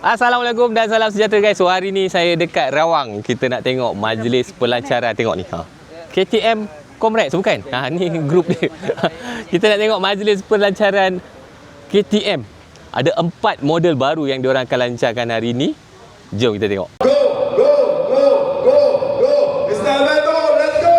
Assalamualaikum dan salam sejahtera guys. So hari ni saya dekat Rawang. Kita nak tengok majlis pelancaran. Tengok ni. KTM Comrades bukan? Ni grup dia. Kita nak tengok majlis pelancaran KTM. Ada 4 model baru yang diorang akan lancarkan hari ni. Jom kita tengok. Go! Mr. Beto, let's go!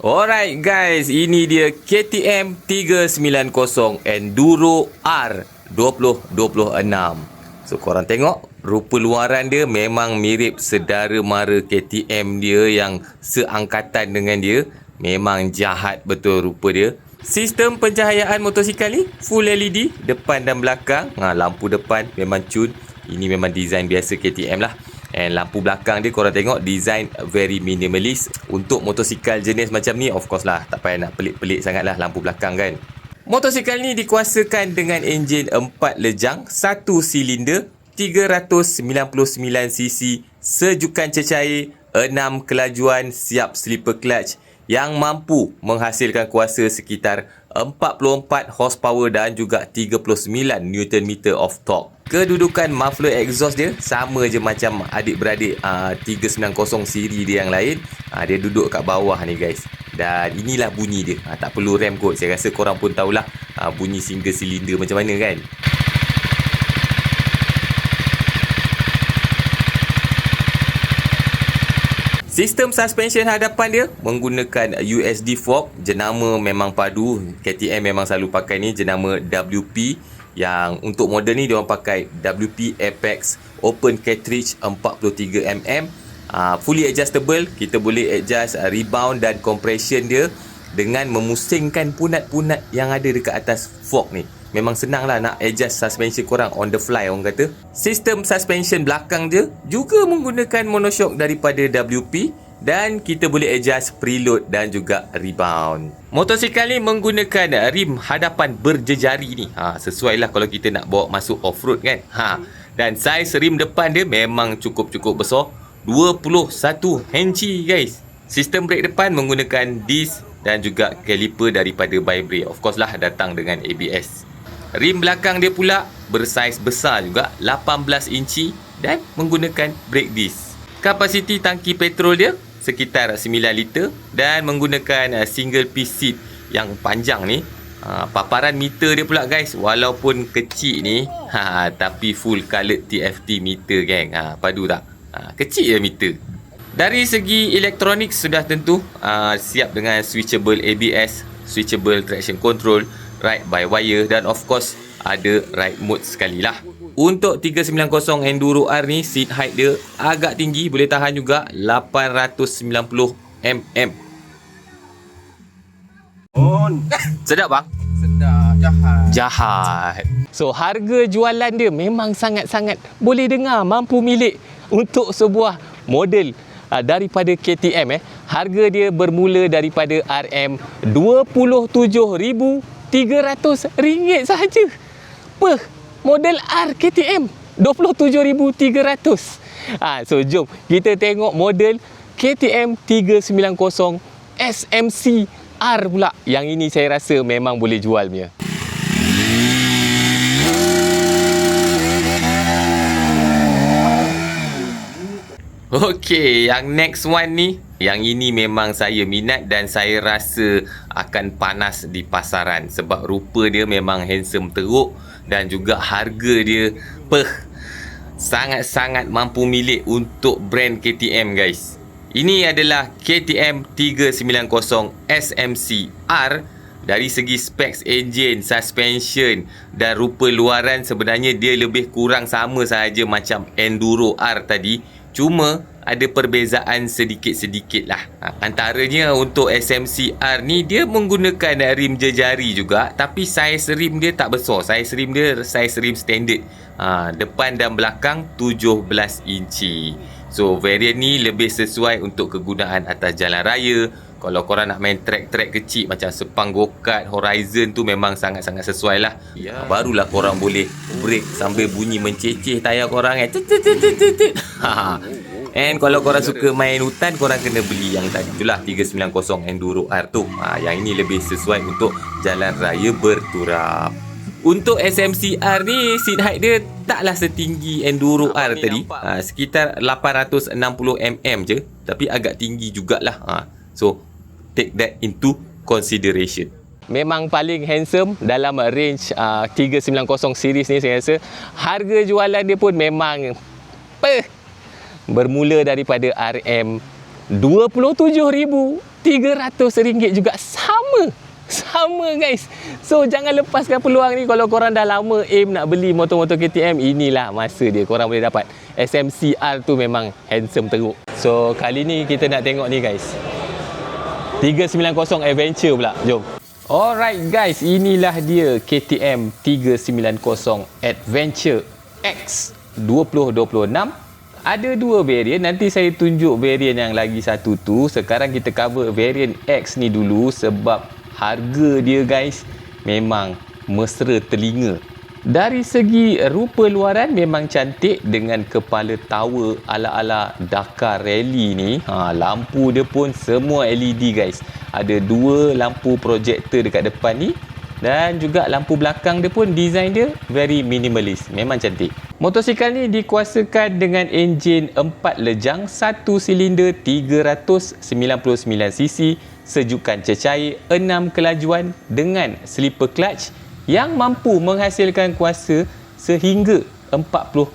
Alright guys, ini dia KTM 390 Enduro R 2026. So korang tengok, rupa luaran dia memang mirip sedara mara KTM dia yang seangkatan dengan dia. Memang jahat betul rupa dia. Sistem pencahayaan motosikal ni full LED depan dan belakang. Lampu depan memang cun. Ini memang design biasa KTM lah. And lampu belakang dia korang tengok design very minimalist. Untuk motosikal jenis macam ni, of course lah, tak payah nak pelik-pelik sangat lah lampu belakang kan. Motosikal ni dikuasakan dengan enjin 4 lejang, 1 silinder, 399cc, sejukan cecair, 6 kelajuan, siap slipper clutch yang mampu menghasilkan kuasa sekitar 44 horsepower dan juga 39 Nm of torque. Kedudukan muffler exhaust dia sama je macam adik-beradik 390 siri dia yang lain. Dia duduk kat bawah ni guys. Dan inilah bunyi dia. Tak perlu rem kot. Saya rasa korang pun tahulah bunyi single cylinder macam mana kan. Sistem suspension hadapan dia menggunakan USD fork. Jenama memang padu. KTM memang selalu pakai ni, jenama WP. Yang untuk model ni diorang pakai WP Apex Open Cartridge 43mm. Fully adjustable. Kita boleh adjust rebound dan compression dia dengan memusingkan punat-punat yang ada dekat atas fork ni. Memang senang lah nak adjust suspension korang on the fly orang kata. Sistem suspension belakang dia juga menggunakan monoshock daripada WP. Dan kita boleh adjust preload dan juga rebound. Motosikal ni menggunakan rim hadapan berjejari ni. Sesuai lah kalau kita nak bawa masuk off-road kan. Dan saiz rim depan dia memang cukup besar. 21 inci guys. Sistem brake depan menggunakan disc dan juga caliper daripada Vibray. Of course lah datang dengan ABS. Rim belakang dia pula bersaiz besar juga, 18 inci dan menggunakan brake disc. Kapasiti tangki petrol dia sekitar 9 liter dan menggunakan single piece seat yang panjang ni. Paparan meter dia pula guys, walaupun kecil ni tapi full colored TFT meter gang. Padu tak? Kecil je meter. Dari segi elektronik sudah tentu siap dengan switchable ABS, switchable traction control, ride by wire dan of course ada ride mode sekali lah. Untuk 390 Enduro R ni seat height dia agak tinggi, boleh tahan juga 890mm. Sedap bang? Sedap, Jahat. So harga jualan dia memang sangat-sangat boleh dengar, mampu milik untuk sebuah model daripada KTM. Harga dia bermula daripada RM27,300 sahaja. Model R KTM 27,300. So jom kita tengok model KTM 390 SMC R pula. Yang ini saya rasa memang boleh jual punya. Okey, yang next one ni, yang ini memang saya minat dan saya rasa akan panas di pasaran sebab rupa dia memang handsome teruk dan juga harga dia sangat-sangat mampu milik untuk brand KTM guys. Ini adalah KTM 390 SMC R. Dari segi specs engine, suspension dan rupa luaran sebenarnya dia lebih kurang sama sahaja macam Enduro R tadi. Cuma ada perbezaan sedikit-sedikit lah. Antaranya untuk SMC R ni dia menggunakan rim jejari juga, tapi saiz rim dia tak besar. Saiz rim dia saiz rim standard. Depan dan belakang 17 inci. So variant ni lebih sesuai untuk kegunaan atas jalan raya. Kalau korang nak main track-track kecil macam Sepang Go-Kart, Horizon tu memang sangat-sangat sesuai lah. Barulah korang boleh break sambil bunyi menceceh tayar korang kan. And kalau korang suka main hutan, korang kena beli yang tadi tu lah, 390 Enduro R tu. Yang ini lebih sesuai untuk jalan raya berturap. Untuk SMC-R ni seat height dia taklah setinggi Enduro R tadi. Sekitar 860mm je, tapi agak tinggi jugalah. So take that into consideration. Memang paling handsome dalam range 390 series ni saya rasa. Harga jualan dia pun memang bermula daripada RM27,300 juga. Sama guys. So jangan lepaskan peluang ni. Kalau korang dah lama aim nak beli motor-motor KTM, inilah masa dia. Korang boleh dapat. SMC-R tu memang handsome teruk. So kali ni kita nak tengok ni guys, 390 Adventure pula. Jom. Alright guys, inilah dia KTM 390 Adventure X 2026. Ada dua varian, nanti saya tunjuk varian yang lagi satu tu. Sekarang kita cover varian X ni dulu sebab harga dia guys memang mesra telinga. Dari segi rupa luaran memang cantik dengan kepala tower ala-ala Dakar Rally ni. Lampu dia pun semua LED guys. Ada dua lampu projektor dekat depan ni. Dan juga lampu belakang dia pun design dia very minimalist. Memang cantik. Motosikal ni dikuasakan dengan enjin 4 lejang 1 silinder 399cc, sejukan cecair 6 kelajuan dengan slipper clutch yang mampu menghasilkan kuasa sehingga 44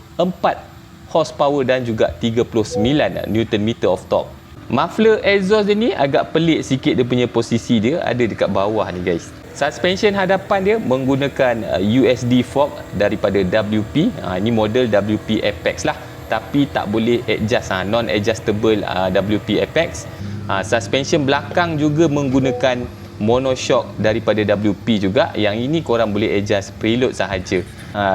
horsepower dan juga 39 Nm of torque. Muffler exhaust dia ni agak pelik sikit, dia punya posisi dia ada dekat bawah ni guys. Suspension hadapan dia menggunakan USD fork daripada WP. Ini model WP Apex lah, tapi tak boleh adjust, non-adjustable WP Apex. Suspension belakang juga menggunakan monoshock daripada WP juga. Yang ini korang boleh adjust preload sahaja.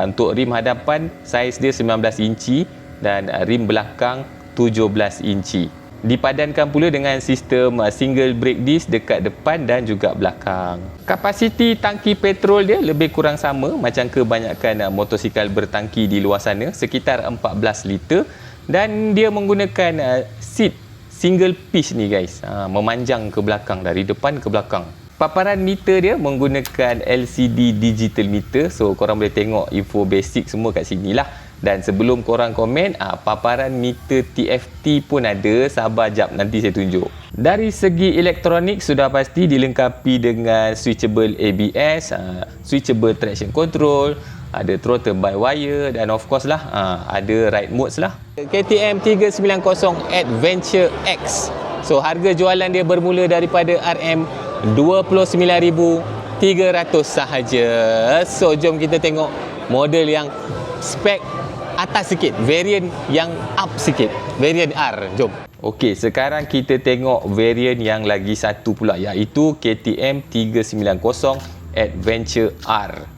Untuk rim hadapan saiz dia 19 inci dan rim belakang 17 inci. Dipadankan pula dengan sistem single brake disc dekat depan dan juga belakang. Kapasiti tangki petrol dia lebih kurang sama macam kebanyakan motosikal bertangki di luar sana, sekitar 14 liter. Dan dia menggunakan seat single pitch ni guys, memanjang ke belakang, dari depan ke belakang. Paparan meter dia menggunakan LCD digital meter. So korang boleh tengok info basic semua kat sini lah. Dan sebelum korang komen, paparan meter TFT pun ada. Sabar jap, nanti saya tunjuk. Dari segi elektronik sudah pasti dilengkapi dengan switchable ABS, switchable traction control, ada throttle by wire dan of course lah ada ride modes lah. KTM 390 Adventure X. So harga jualan dia bermula daripada RM29,300 sahaja. So jom kita tengok model yang spek atas sikit, varian yang up sikit, varian R. Jom. Okey, sekarang kita tengok varian yang lagi satu pula, iaitu KTM 390 Adventure R.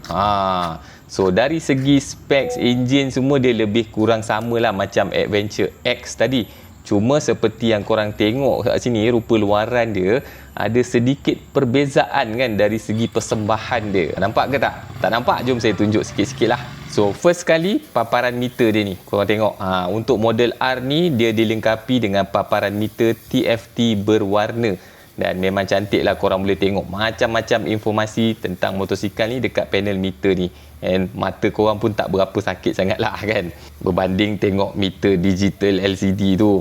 So dari segi specs, enjin semua dia lebih kurang samalah macam Adventure X tadi. Cuma seperti yang korang tengok kat sini, rupa luaran dia ada sedikit perbezaan kan dari segi persembahan dia. Nampak ke tak? Tak nampak? Jom saya tunjuk sikit-sikit lah. So first kali paparan meter dia ni, korang tengok. Untuk model R ni dia dilengkapi dengan paparan meter TFT berwarna. Dan memang cantik lah, korang boleh tengok macam-macam informasi tentang motosikal ni dekat panel meter ni. And mata korang pun tak berapa sakit sangat lah kan, berbanding tengok meter digital LCD tu.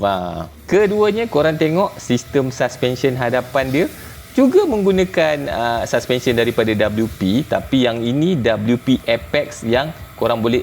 Keduanya korang tengok sistem suspension hadapan dia juga menggunakan suspension daripada WP, tapi yang ini WP Apex yang korang boleh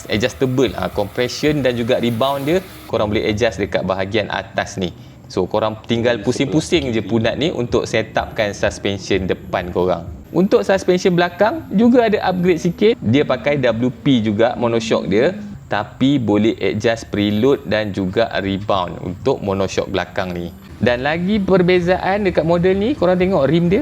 adjustable. Compression dan juga rebound dia korang boleh adjust dekat bahagian atas ni. So korang tinggal pusing-pusing je punat ni untuk set upkan suspension depan korang. Untuk suspension belakang juga ada upgrade sikit. Dia pakai WP juga monoshock dia, tapi boleh adjust preload dan juga rebound untuk monoshock belakang ni. Dan lagi perbezaan dekat model ni, korang tengok rim dia.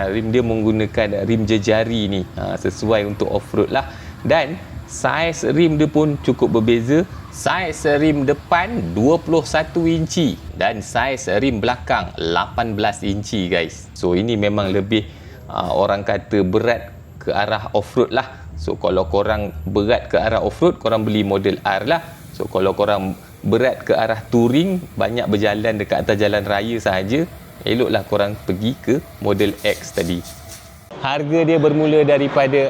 Rim dia menggunakan rim jejari ni, sesuai untuk off-road lah. Dan saiz rim dia pun cukup berbeza. Saiz rim depan 21 inci dan saiz rim belakang 18 inci guys. So ini memang lebih orang kata berat ke arah off-road lah. So kalau korang berat ke arah off-road, korang beli model R lah. So kalau korang berat ke arah touring, banyak berjalan dekat atas jalan raya sahaja, eloklah korang pergi ke model X tadi. Harga dia bermula daripada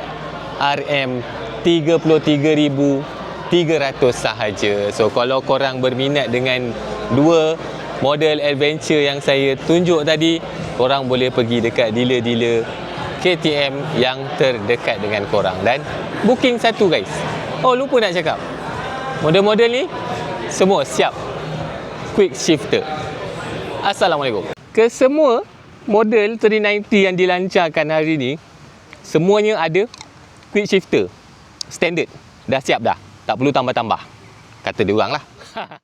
RM33,300 sahaja. So kalau korang berminat dengan dua model adventure yang saya tunjuk tadi, korang boleh pergi dekat dealer-dealer KTM yang terdekat dengan korang dan booking satu guys. Oh, lupa nak cakap, model-model ni semua siap quick shifter. Assalamualaikum. Kesemua model 390 yang dilancarkan hari ni, semuanya ada quick shifter standard. Dah siap dah, tak perlu tambah-tambah, kata dia orang lah.